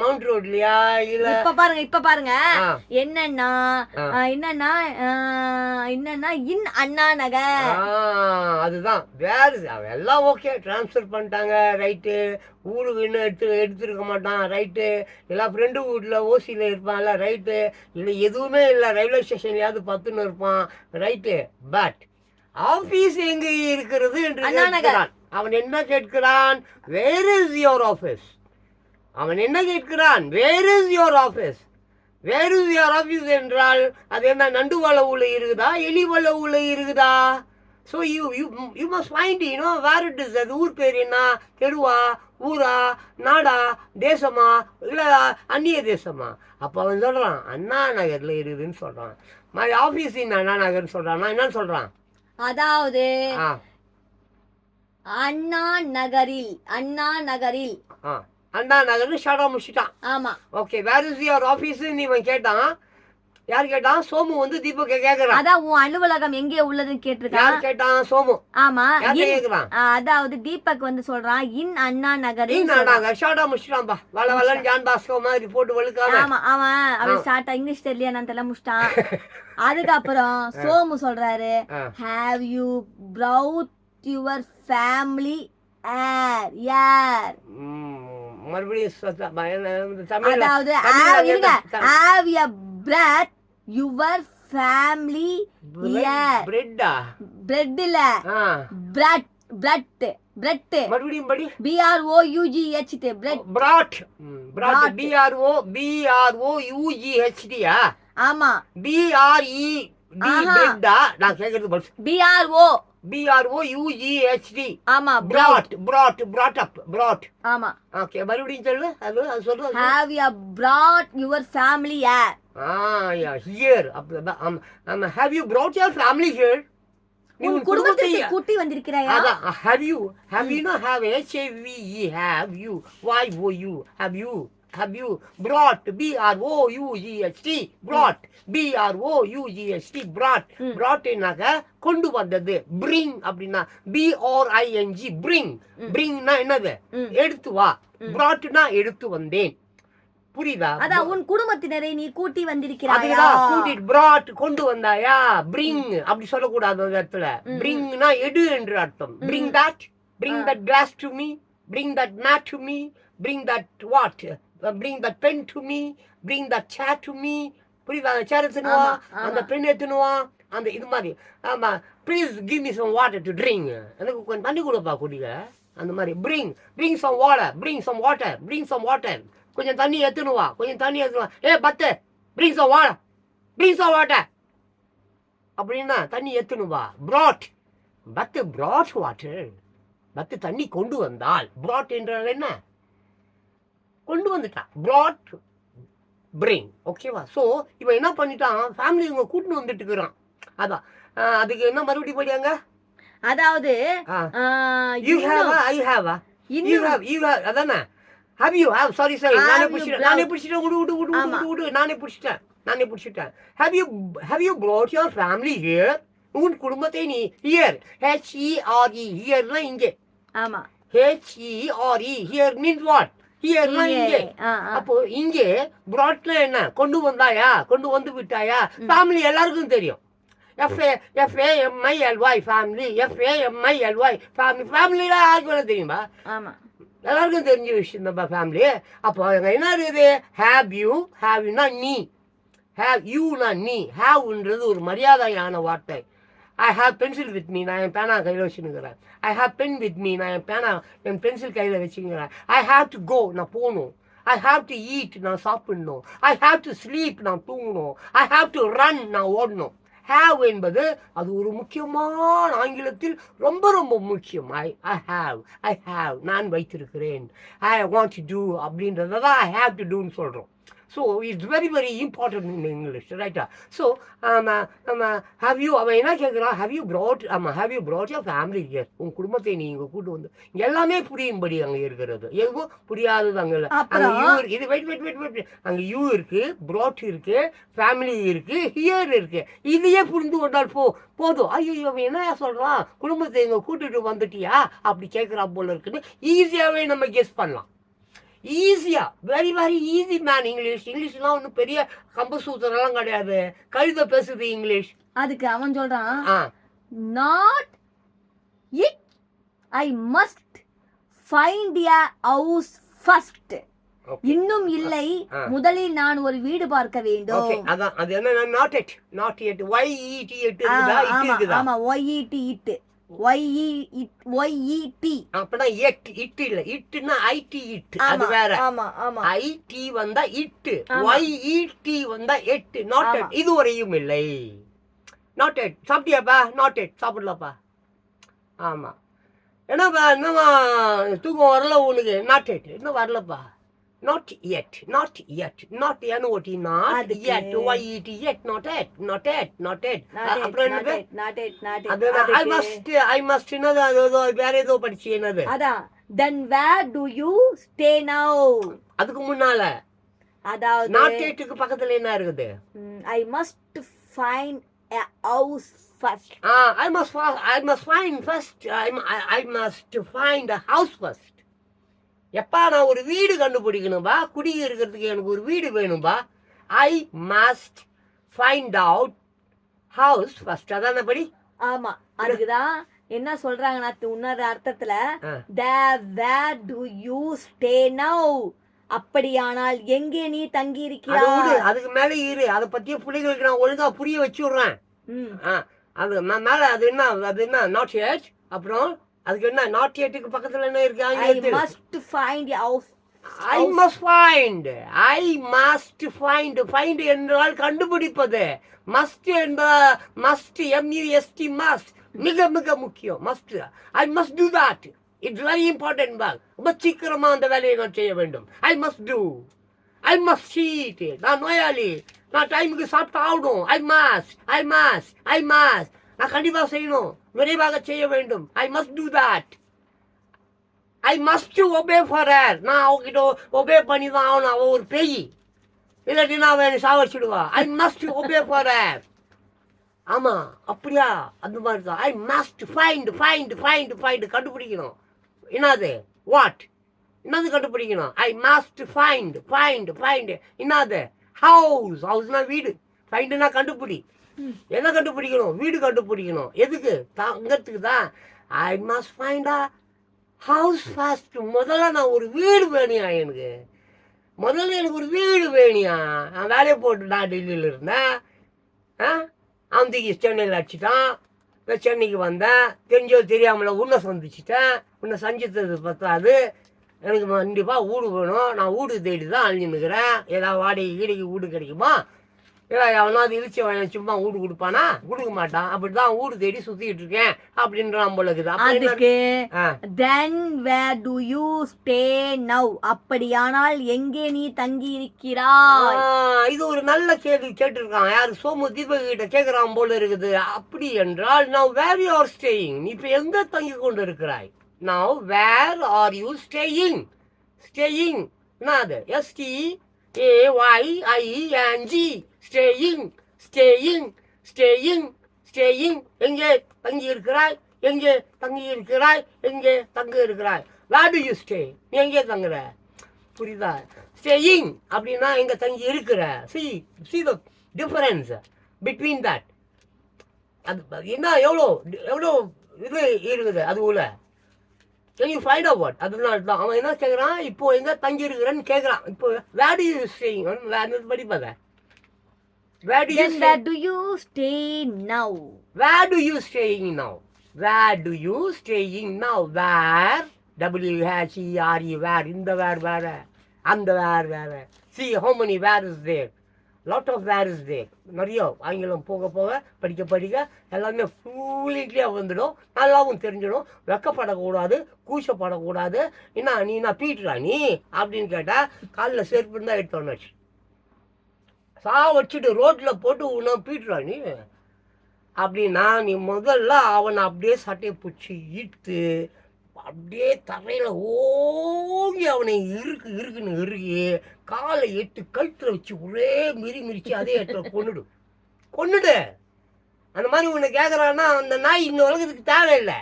S2: மவுண்ட் ரோட்லயா?
S1: இப்ப பாருங்க என்னன்னா இன் அண்ணா நகர்.
S2: அதுதான் வேறு. எல்லாம் ஓகே, டிரான்ஸ்ஃபர் பண்ணிட்டாங்க, ரைட்டு. ஊருக்கு இன்னும் எடுத்துருக்க மாட்டான், ரைட்டு. எல்லாம் ஃப்ரெண்டு வீட்டில் ஓசியில் இருப்பான்ல, ரைட்டு. இல்லை எதுவுமே இல்லை, ரயில்வே ஸ்டேஷன்லையாவது பத்துன்னு இருப்பான், ரைட்டு. பட் ஆஃபீஸ் எங்கே இருக்கிறது என்று கேட்கிறான். அவன் என்ன கேட்கிறான்? Where is your office? அவன் என்ன கேட்கிறான்? Where is your office? Where is your office என்றால் அது என்ன, நண்டு வலை உள்ள இருக்குதா, எலி வலை உள்ள இருக்குதா? So you must find where it is. அது ஊர் பேர் என்ன? தெருவா, ஊரா, நாடா, தேசமா, இல்லை அந்நிய தேசமா? அப்போ அவன் சொல்கிறான் அண்ணா நகரில் இருக்குதுன்னு சொல்கிறான். மை ஆஃபீஸ் இன் அண்ணா நகர்னு சொல்கிறான். நான் என்னன்னு சொல்கிறான்?
S1: அதாவது அண்ணா நகரில்
S2: அண்ணா நகர் ஷார்ட்டா முடிச்சிட்டான்.
S1: ஆமா,
S2: okay. Where is your office நீ கேட்டான். யார் கேட்டான்? சோமு வந்து தீபக் கேக்குறான்.
S1: அதான் உன் அலுவலகம் எங்கே உள்ளதுன்னு கேட்டிருக்கான்.
S2: யார் கேட்டான்? சோமு.
S1: ஆமா,
S2: கேக்குறான்.
S1: அதாவது தீபக் வந்து சொல்றான் இன் அண்ணா நகர்.
S2: இன் அண்ணா நகர் ஷார்ட்டா முடிச்சிட்டான்பா. வளவலன் ஜான் பாஸ்கோ மாதிரி போட்டு வழுக்காம.
S1: ஆமா, அவன் ஷார்ட்டா இங்கிலீஷ் தெரியல நான் தெரியல முடிச்சிட்டான். அதுக்கப்புறம் சோமு சொல்றாரு, have you proud your family யார்? அதாவது have you brought your family here? bread இல்ல, bread
S2: மறுபடியும் படி.
S1: BROUGH bread.
S2: brought BROUGH.
S1: ஆமா,
S2: BRED. நான் கேக்குறது BROUGHD.
S1: ஆமா,
S2: brought up.
S1: ஆமா,
S2: ஓகே. மறுபடியும் சொல்லு. அது சொல்லு.
S1: have you brought your family here?
S2: Here. Have you brought your family here?
S1: உன் குடும்பத்தை கூட்டி வந்திருக்கிறாயா?
S2: அதான் have you have you have HAVE have you YOU have you have you brought, BROUGHT, brought, BROUGHT, brought, brought என்னாக்க கொண்டு வந்தது. bring அப்படின்னா BRING, bring, bringனா என்னது, எடுத்து வா. broughtனா எடுத்து வந்தேன். புரியுதா?
S1: அதான் உன் குடும்பத்தினரை நீ கூட்டி வந்திருக்கிறாயா,
S2: அதுதான் கூட்டிட்டு brought கொண்டு வந்தாயா. bring அப்படி சொல்லக்கூடாது அந்த இடத்துல. bringனா எடு என்று அர்த்தம். bring that glass to me, bring that mat to me, bring that what, bring that pen to me, bring that chair to me. புரியுதா? அந்த சேர் எடுத்துனுவா, அந்த பென் எடுத்துனுவா, அந்த இது மாதிரி. ஆமா, please give me some water to drink, எனக்கு கொஞ்சம் தண்ணி கொடுப்பா குடிக்க. அந்த மாதிரி bring some water, bring some water, கொஞ்சம் தண்ணி எடுத்துனுவா, கொஞ்சம் தண்ணி எடுத்துனுவா. பத்து bring some water அப்படின்னா தண்ணி எடுத்துனுவா. brought, பத்து brought water, பத்து தண்ணி கொண்டு வந்தால். brought என்றால் என்ன, கொண்டு வந்துட்டான். brought, bring. ஓகேவா? ஸோ இவன் என்ன பண்ணிட்டான், ஃபேமிலி இவங்க கூட்டின்னு வந்துட்டு இருக்கிறான். அதான் அதுக்கு என்ன மறுபடியும் படியாங்க.
S1: அதாவது
S2: you have, I have, you have, அதானே. have you have, sorry நானே பிடிச்சிட்டேன் have you brought your family here, உன் குடும்பத்தை நீ here, HERE, ஹியர்னா இங்கே.
S1: ஆமா,
S2: HERE, here means what, ஹியர்னா இங்கே. அப்போ இங்கே brought-னா என்ன, கொண்டு வந்தாயா, கொண்டு வந்து விட்டாயா. ஃபேமிலி எல்லாருக்கும் தெரியும். FAMILY family, FAMILY family. ஃபேமிலில யாருக்கு வேணா தெரியுமா?
S1: ஆமா,
S2: எல்லாருக்கும் தெரிஞ்ச விஷயம் தான் ஃபேமிலி. அப்போ அங்க என்ன இருக்குது, have you, have-னா நீ, have you-னா நீ, have-ன்றது ஒரு மரியாதையான வார்த்தை. I have pencil with me, நான் என் பேனா கையில் வச்சுருக்கிறேன். I have pen with me, நான் என் பேனா என் பென்சில் கையில் வச்சுக்கிறேன். I have to go, நான் போகணும். I have to eat, நான் சாப்பிடணும். I have to sleep, நான் தூங்கணும். I have to run, நான் ஓடணும். have என்பது அது ஒரு முக்கியமான, ஆங்கிலத்தில் ரொம்ப ரொம்ப முக்கியம். I have, நான் வைத்திருக்கிறேன். I want to do அப்படின்றத தான் I have to doன்னு சொல்கிறோம். So it's very very important in English, ரைட்டா? ஸோ have you, அவன் என்ன கேட்குறான், have you brought your family here, உன் குடும்பத்தை நீ இங்கே கூட்டு வந்து. இங்கே எல்லாமே புரியும்படி அங்கே இருக்கிறது, எதுவும் புரியாதது அங்கே இல்லை. அங்கே யூ இருக்கு, இது வெயிட் அங்கே யூ இருக்கு, brought இருக்கு, ஃபேமிலி இருக்கு, ஹியர் இருக்கு. இதையே புரிந்து கொண்டால் போதும். ஐயோ அவன் என்ன சொல்கிறான், குடும்பத்தை இங்கே கூட்டிட்டு வந்துட்டியா அப்படி கேட்குறான் போல இருக்குன்னு ஈஸியாகவே நம்ம கெஸ் பண்ணலாம். ஈஸியா, வெரி வெரி ஈஸி மேன். இங்கிலீஷ்லாம் ஒன்றும் பெரிய கம்பசூத்திரம்லாம் கிடையாது, கழுத பேசுது இங்கிலீஷ்.
S1: அதுக்கு அவன் சொல்றான், not it, I must find a house first. இன்னும் இல்லை, முதலில் நான் ஒரு வீடு பார்க்க வேண்டும்.
S2: அதான் அது என்ன, not yet, YET இருக்குதா?
S1: ஆமா, YET,
S2: அப்பனா இட் இல்ல, இட்னா IT, இட் அது வேற. IT வந்தா இட், YET வந்தா எட், நாட் எட் இதுவரையும் இல்லை. நாட் எட் சாப்பிட்டியாப்பா, நாட் எட் சாப்பிடலப்பா. ஆமா, என்னப்பா என்னமா தூக்கம் வரல உனக்கு, நாட் எட் இன்னும் வரலப்பா. not yet, not yet, not NOT, not yet, YET, yet, not yet. அப்புறம் என்னது, I must என்னது, வேற ஏதோ படிச்சு என்னது,
S1: அதான் then where do you stay now.
S2: அதுக்கு முன்னால,
S1: அதாவது
S2: not yetக்கு பக்கத்துல என்ன இருக்குது,
S1: I must find a house first.
S2: I must find first, I must find a house first. எப்பா நான் ஒரு வீடு கண்டுபிடிக்கணும்பா, குடி இருக்கிறதுக்கு எனக்கு ஒரு வீடு வேணும்பா. I must find out house first. அதான் படி.
S1: ஆமா, அதுக்குதான் என்ன சொல்றாங்கன்னா இன்னொரு அர்த்தத்துல, where do you stay now, அப்படியானால் எங்கே நீ தங்கி இருக்கிறாய்.
S2: அதுக்கு மேல இரு, அதை பத்திய பிள்ளைகளுக்கு நான் ஒழுங்கா புரிய வச்சு விடுறேன். அது மேல அது என்ன நாட் எட், அப்புறம் அதுக்கு என்ன நாட் எட்டுக்கு பக்கத்துல என்ன இருக்கு,
S1: I must find house.
S2: I must find என்றால் கண்டுபிடிப்பது. must என்ப must, MUST must மிக மிக முக்கியம். must, I must do that, it's very important. ரொம்ப சீக்கிரமா அந்த வேலையை நான் செய்ய வேண்டும். I must do, I must eat, நான் நோயாளி, நான் டைமுக்கு சாப்பிட்டு ஆகணும். I must நான் கண்டிப்பா செய்யணும், விரைவாக செய்ய வேண்டும். I must do that. I must obey for her. நான் அவகிட்ட ஒபே பண்ணி தான் ஆகணும். அவள் ஒரு பேய், இல்லாட்டினா அவன் சாவடிச்சுடுவா. I must obey for her. ஆமாம், அப்படியா? அந்த மாதிரி தான். ஐ மஸ்ட் ஃபைண்ட் கண்டுபிடிக்கணும். என்னது? வாட்? என்னது கண்டுபிடிக்கணும்? ஐ மஸ்ட் ஃபைண்ட் என்னது? ஹவுஸ்னா வீடு. ஃபைண்டுனா கண்டுபிடி. எதை கண்டுபிடிக்கணும்? வீடு கண்டுபிடிக்கணும். எதுக்கு? தங்கறதுக்கு தான். ஐ must find a house first. முதல்ல நான் ஒரு வீடு வேணியா எனக்கு. முதல்ல எனக்கு ஒரு வீடு வேணியா. நான் வேலையை போட்டு நான் டெல்லியில் இருந்தேன். அவன் சென்னையில் அடிச்சிட்டான். நான் சென்னைக்கு வந்தேன். தெரிஞ்சோ தெரியாமல உன்னை சந்திச்சிட்டேன். உன்னை சந்தித்தது பத்தாது. எனக்கு கண்டிப்பாக வீடு வேணும். நான் வீடு தேடி தான் அழிஞ்சுன்னுக்கிறேன். ஏதாவது வாடகை வீடு கிடைக்குமா? இல்லை அவனாவது இழிச்ச வாங்க சும்மா வீடு கொடுப்பானா? கொடுக்க மாட்டான். அப்படிதான் வீடு தேடி சுற்றிக்கிட்டு இருக்கேன் அப்படின்றான் போல இருக்குது.
S1: அதுக்கு then where do you stay now? அப்படியானால் எங்கே நீ தங்கி இருக்கிறாய்?
S2: இது ஒரு நல்ல கேள்வி கேட்டிருக்கான். யாரு? சோமு தீபக் கிட்ட கேட்குறான் போல இருக்குது. அப்படி என்றால் now where you are staying? நீ இப்போ எங்கே தங்கி கொண்டு இருக்கிறாய்? now where are you staying? staying என்னது? STAYING. staying எங்கே தங்கி இருக்கிறாய்? எங்கே தங்கி இருக்கிறாய்? எங்கே தங்க இருக்கிறாய்? where do you stay? நீ எங்கே தங்குற? புரியுதா? staying அப்படின்னா எங்கே தங்கி இருக்கிற. see the difference between that. அது என்ன எவ்வளோ இது இருக்குது அது உள்ள. Can you find out what? அதனால தான் அவன் என்ன கேட்குறான், இப்போ எங்கே தங்கி இருக்கிறேன்னு கேட்குறான். இப்போ where do you staying? வேறு படிப்பாங்க. Where do you
S1: then where do you stay now?
S2: Where do you staying now? Where do you staying now? Where? WHERE. Where? இந்த வேற அந்த வேற. See how many where is there? Lot of where is there. நிறைய ஆங்கிலம் போக படிக்க எல்லாமே ஃபுல்லிட்லியாக வந்துடும். நல்லாவும் தெரிஞ்சிடும். வெக்கப்படக்கூடாது, கூச்சப்படக்கூடாது. நீ நான் பீட்டுறா நீ அப்படின்னு கேட்டால் காலில் செருப்பு இருந்தால் எடுத்தோன்னு வச்சுட்டு ரோட்டில் போட்டு உன்னை பீட்டுறா நீ அப்படின்னா நீ முதல்ல அவனை அப்படியே சட்டையை பிடிச்சி இழுத்து அப்படியே தரையில் ஓங்கி அவனை இருக்குன்னு இறுகி காலை 8 கழுத்தில் வச்சு ஒரே மிரிச்சு அதே இடத்துல கொன்னுடு. அந்த மாதிரி உன்னை கேட்குறான்னா அந்த நாய் இந்த உலகத்துக்கு தேவையில்லை.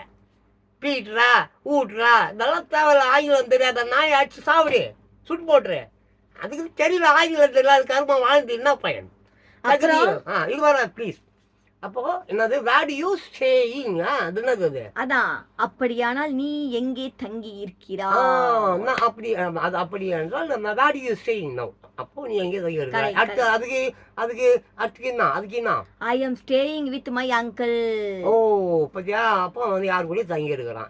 S2: பீட்டுறா ஊட்டுறா இதெல்லாம் தேவையில்லை. ஆங்கிலம் தெரியாத நாயை அடிச்சு சாப்பிடு, சுட்டு போட்டுரு. அதுக்கு தெரியல ஆங்கிலம் தெரியல. அது கருமா வாழ்ந்து என்ன பயன்? இது வர ப்ளீஸ். அப்போ என்னது? where do you staying? அது என்னது? அது
S1: அதான் அப்படியானால் நீ எங்கே தங்கி இருக்கிறாய்?
S2: அப்படி அது அப்படி என்றால் நம்ம where do you staying now? அப்போ நீ எங்கே தங்கி இருக்கிறாய்? அதுக்கு என்ன?
S1: I am staying with my uncle.
S2: ஓ பத்தியா? அப்போ வந்து யாரு கூடயோ தங்கி இருக்கிறான்.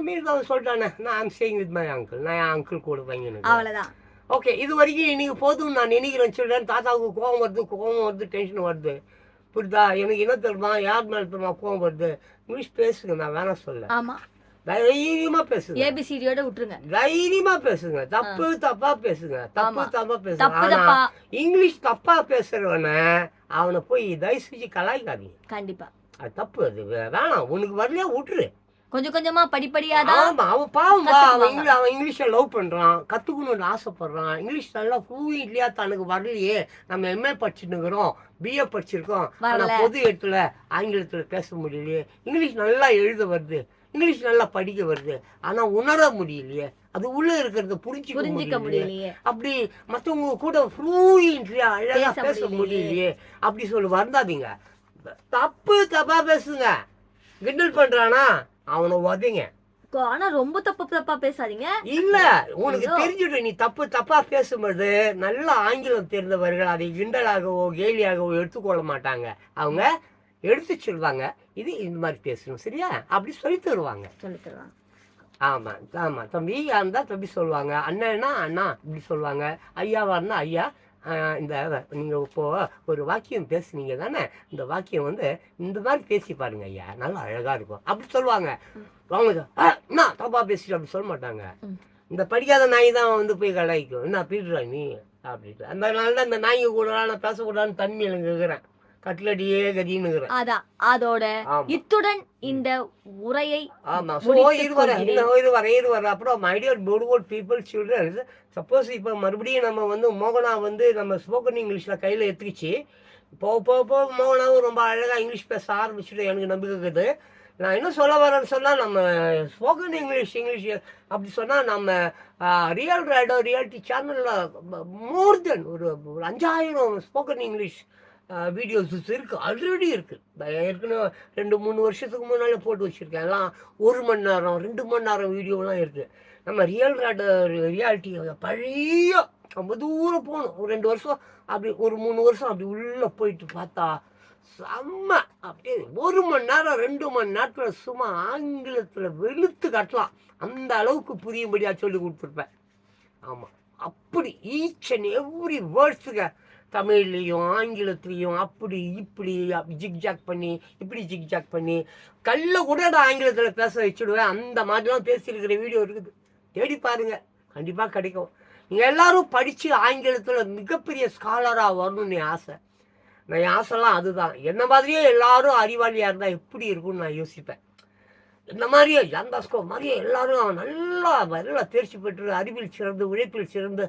S2: மீறி அவன் சொல்லிட்டானே, நான் I'm staying with my uncle. நான் என் அங்கிள் கூட தங்கி இருக்கிறேன்.
S1: அவ்வளவுதான்.
S2: ஓகே, இது வரைக்கும் இன்னைக்கு போதும் நான் நினைக்கிறேன். சொல்றேன் தாத்தாவுக்கு கோபம் வருது, டென்ஷன் வருது. புரியுதா? எனக்கு என்ன தெரியுமா, யார் மேலே தெரியுமா கோவம் வருது? இங்கிலீஷ் பேசுங்க, நான் வேணாம் சொல்ல.
S1: ஆமா,
S2: தைரியமா பேசுங்க.
S1: ஏபிசிடியோட விட்டுருங்க.
S2: தைரியமா பேசுங்க. தப்பா பேசுங்க. ஆனா இங்கிலீஷ் தப்பா பேசுறவன அவனை போய் தயவு செஞ்சு கலாய்க்காதீங்க.
S1: கண்டிப்பா
S2: அது தப்பு. அது வேணாம். உனக்கு வரலையா விட்டுரு.
S1: கொஞ்சமா படிப்படியாதான்.
S2: ஆமா, அவன் பாவம். அவன் இங்கிலீஷை லவ் பண்றான், கத்துக்கணும்னு ஆசைப்படுறான். இங்கிலீஷ் நல்லா ஃப்ளூயன்ட்லியா தனக்கு வரலையே. நம்ம எம்ஏ படிச்சுருக்கிறோம், பிஏ படிச்சிருக்கோம், ஆனா பொது இடத்துல ஆங்கிலத்துல பேச முடியலையே. இங்கிலீஷ் நல்லா எழுத வருது, இங்கிலீஷ் நல்லா படிக்க வருது, ஆனா உணர முடியலையே. அது உள்ள இருக்கிறத புரிஞ்சிக்க முடியலையே. அப்படி மற்றவங்க கூட ஃப்ளூயன்ட்லியா அழகா பேச முடியலையே அப்படி சொல்லி வருந்தாதீங்க. தப்பா பேசுங்க. கிண்டல் பண்றானா அவனை வதைங்க.
S1: ஆனா ரொம்ப தப்பா பேசாதீங்க.
S2: இல்ல, உனக்கு தெரிஞ்சுட்டு நீ தப்பா பேசும்போது நல்ல ஆங்கிலம் தெரிந்தவர்கள் அதை கிண்டலாகவோ கேலியாகவோ எடுத்துக்கொள்ள மாட்டாங்க. அவங்க எடுத்து சொல்லுவாங்க, இது இந்த மாதிரி பேசணும், சரியா அப்படி சொல்லி தருவாங்க. ஆமா தம்பி இருந்தா தம்பி சொல்லுவாங்க, அண்ணன்னா அண்ணா இப்படி சொல்லுவாங்க, ஐயாவா இருந்தா ஐயா. இந்த நீங்கள் இப்போ ஒரு வாக்கியம் பேசுனீங்க தானே, இந்த வாக்கியம் வந்து இந்த மாதிரி பேசி பாருங்க ஐயா, நல்லா அழகாக இருக்கும் அப்படி சொல்லுவாங்க. அவங்க என்ன தப்பா பேசிட்டு அப்படி சொல்ல மாட்டாங்க. இந்த படிக்காத நாய் தான் வந்து போய் கலாய்க்கும், என்ன பீடுறா நீ அப்படின்ட்டு. அந்த நாள் தான் இந்த நாய்க்கு கூட நான் பேசக்கூடாதுன்னு தண்ணி எனக்கு இருக்கிறேன். கட்லடியே கதின்னு
S1: அதான் அதோட
S2: ஆமா.
S1: இத்துடன் இந்த உரையை
S2: ஆமா. ஸோ
S1: முடித்துக்
S2: இது வர
S1: கொள்கிறேன்.
S2: இது வர அப்புறம் my dear beautiful people childrens, suppose இப்போ மறுபடியும் நம்ம வந்து மோகனா வந்து நம்ம ஸ்போக்கன் இங்கிலீஷில் கையில் எடுத்துக்கிச்சு, போக போக போக மோகனாவும் ரொம்ப அழகாக இங்கிலீஷ் பேச ஆரம்பிச்சுட்டு எனக்கு நம்பிக்கை இருக்குது. நான் என்ன சொல்ல வரேன்னு சொன்னால், நம்ம ஸ்போக்கன் இங்கிலீஷ் அப்படி சொன்னால் நம்ம ரியல் ரேடோ ரியாலிட்டி சேனலில் மோர் தென் ஒரு 5000 ஸ்போக்கன் இங்கிலீஷ் வீடியோஸ் இருக்குது, ஆல்ரெடி இருக்குது. ஏற்கனவே 2-3 வருஷத்துக்கு முன்னாலே போட்டு வச்சுருக்கேன். எல்லாம் 1 மணி நேரம் 2 மணி நேரம் வீடியோலாம் இருக்குது. நம்ம ரியல் ரியாலிட்டி பழைய ரொம்ப தூரம் போகணும், ஒரு 2 வருஷம் அப்படி, ஒரு 3 வருஷம் அப்படி உள்ளே போயிட்டு பார்த்தா செம்ம. அப்படியே 1 மணி நேரம் 2 மணி நேரத்தில் சும்மா ஆங்கிலத்தில் வெளுத்து கட்டலாம், அந்த அளவுக்கு புரியும்படியாக சொல்லி கொடுத்துருப்பேன். ஆமாம், அப்படி ஈச் அண்ட் எவ்ரி வேர்ட்ஸுங்க, தமிழ்லேயும் ஆங்கிலத்துலேயும் அப்படி இப்படி ஜிக்ஜாக் பண்ணி இப்படி ஜிக்ஜாக் பண்ணி கல்ல கூட நான் ஆங்கிலத்தில் பேச வச்சுடுவேன். அந்த மாதிரிலாம் பேசியிருக்கிற வீடியோ இருக்குது, தேடி பாருங்க, கண்டிப்பாக கிடைக்கும். நீங்கள் எல்லாரும் படித்து ஆங்கிலத்தில் மிகப்பெரிய ஸ்காலராக வரணும்னு என் ஆசை. என் ஆசைலாம் அதுதான். என்ன மாதிரியே எல்லாரும் அறிவாளியாக இருந்தால் எப்படி இருக்கும்னு நான் யோசிப்பேன். இந்த மாதிரியே ஜான்பாஸ்கோ மாதிரியே எல்லாரும் நல்லா தேர்ச்சி பெற்று அறிவில் சிறந்து, உழைப்பில் சிறந்து,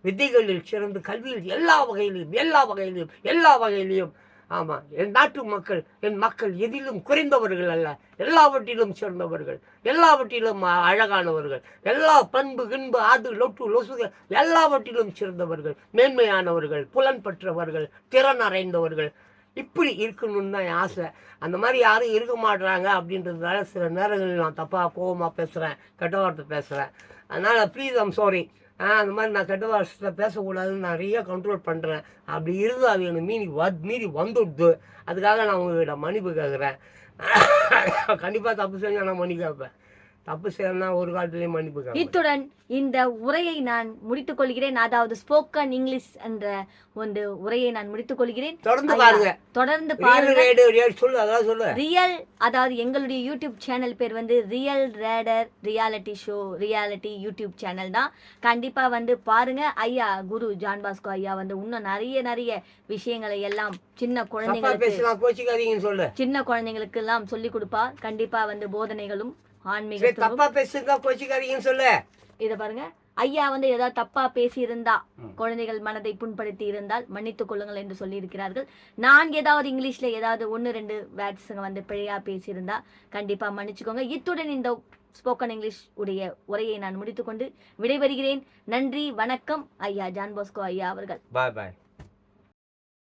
S2: வித்தைகளில் சிறந்து, கல்வியில் எல்லா வகையிலையும் ஆமாம், என் நாட்டு மக்கள், என் மக்கள் எதிலும் குறைந்தவர்கள் அல்ல, எல்லாவற்றிலும் சிறந்தவர்கள், எல்லாவற்றிலும் அழகானவர்கள், எல்லா பண்பு கிண்பு ஆது லொட்டு லொசுகள் எல்லாவற்றிலும் சிறந்தவர்கள், மேன்மையானவர்கள், புலன்பற்றவர்கள், திறன் அறைந்தவர்கள், இப்படி இருக்கணும்னு தான் என் ஆசை. அந்த மாதிரி யாரும் இருக்க மாட்டுறாங்க அப்படின்றதுனால சில நேரங்களில் நான் தப்பாக கோபமாக பேசுகிறேன், கெட்ட வார்த்தை பேசுகிறேன். அதனால் ப்ளீஸ் ஐம் சாரி. அந்த மாதிரி நான் கெட்ட வார்த்தை பேசக்கூடாதுன்னு நிறைய கண்ட்ரோல் பண்ணுறேன். அப்படி இருந்து அது எனக்கு மீறி வந்துடுது. அதுக்காக நான் உங்கள்கிட்ட மன்னிப்பு கேட்குறேன். கண்டிப்பாக தப்பு செஞ்சால் நான் மன்னிப்பு கேட்பேன், தப்பு செய்யணும்னா ஒரு காலத்துலேயும் மன்னிப்பு கேட்பேன்.
S1: இத்துடன் இந்த உரையை நான் முடித்துக் கொள்கிறேன். அதாவது ஸ்போக்கன் இங்கிலீஷ் என்ற ஒரு உரையை நான் முடித்துக் கொள்கிறேன்.
S2: தொடர்ந்து பாருங்க,
S1: தொடர்ந்து பாருங்க.
S2: சொல்லு
S1: ரியல், அதாவது எங்களுடைய யூடியூப் சேனல் பேர் வந்து real raider reality show, reality YouTube channel தான். கண்டிப்பா வந்து பாருங்க. ஐயா குரு ஜான்பாஸ்கோ ஐயா வந்து இன்னும் நிறைய விஷயங்களை எல்லாம் சின்ன குழந்தைங்களுக்கு எல்லாம் சொல்லி கொடுப்பா. கண்டிப்பா வந்து போதனைகளும் ஆன்மீகம்
S2: சொல்லு.
S1: இத பாருங்க, ஐயா வந்து ஏதாவது தப்பா பேசி இருந்தா, குழந்தைகள் மனதை புண்படுத்தி இருந்தால் மன்னித்துக் கொள்ளுங்கள் என்று சொல்லி இருக்கிறார்கள். நான் ஏதாவது இங்கிலீஷ்ல ஏதாவது 1-2 வேர்ட்ஸுங்க வந்து பிழையா பேசியிருந்தா கண்டிப்பா மன்னிச்சுக்கோங்க. இத்துடன் இந்த ஸ்போக்கன் இங்கிலீஷ் உடைய உரையை நான் முடித்துக்கொண்டு விடைபெறுகிறேன். நன்றி, வணக்கம். ஐயா ஜான்பாஸ்கோ ஐயா அவர்கள்.
S2: பாய் பாய்.